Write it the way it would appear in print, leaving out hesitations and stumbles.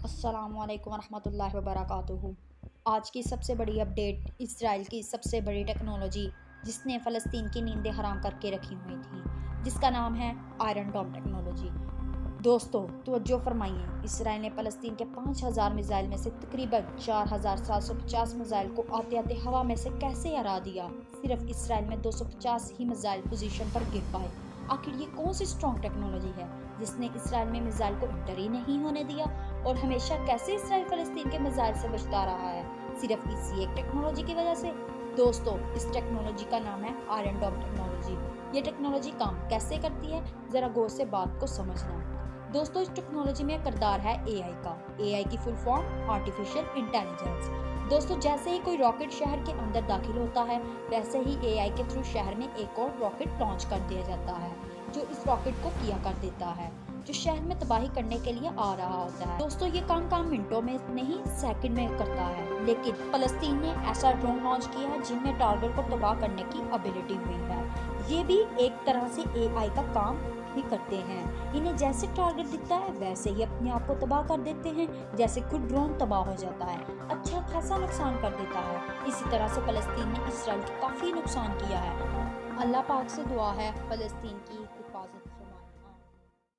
अस्सलामुअलैकुम वरहमतुल्लाहि वबरकातुहू। आज की सबसे बड़ी अपडेट, इज़राइल की सबसे बड़ी टेक्नोलॉजी जिसने फ़लस्तीन की नींदें हराम करके रखी हुई थी, जिसका नाम है आयरन डोम टेक्नोलॉजी। दोस्तों तवज्जो फरमाइए, इज़राइल ने फ़लस्तीन के 5000 मिसाइल में से तकरीबन 4750 मिसाइल को आते आते हवा में से कैसे हरा दिया। सिर्फ इज़राइल में 250 ही मिसाइल पोजीशन पर गिर पाए। आखिर ये कौन सी स्ट्रॉन्ग टेक्नोलॉजी है जिसने इज़राइल में मिसाइल को एंटर ही नहीं होने दिया, और हमेशा कैसे इज़राइल फ़लस्तीन के मिसाइल से बचता रहा है, सिर्फ इसी एक टेक्नोलॉजी की वजह से। दोस्तों इस टेक्नोलॉजी का नाम है आयरन डोम टेक्नोलॉजी। ये टेक्नोलॉजी काम कैसे करती है, ज़रा गौर से बात को समझना। दोस्तों इस टेक्नोलॉजी में किरदार है एआई का। एआई की फुल फॉर्म आर्टिफिशियल इंटेलिजेंस। दोस्तों जैसे ही कोई रॉकेट शहर के अंदर दाखिल होता है, वैसे ही एआई के थ्रू शहर में एक और रॉकेट लॉन्च कर दिया जाता है, जो इस रॉकेट को किया कर देता है, जो शहर में तबाही करने के लिए आ रहा होता है। दोस्तों ये काम मिनटों में नहीं सेकंड में करता है। लेकिन फलस्तीन ने ऐसा ड्रोन लॉन्च किया है जिनमें टारगेट को तबाह करने की एबिलिटी हुई है। ये भी एक तरह से एआई का काम ही करते हैं। इन्हें जैसे टारगेट दिखता है वैसे ही अपने आप को तबाह कर देते हैं, जैसे खुद ड्रोन तबाह हो जाता है, अच्छा खासा नुकसान कर देता है। इसी तरह से फलस्तीन ने इसराइल का काफ़ी नुकसान किया है। अल्लाह पाक से दुआ है फलस्तीन की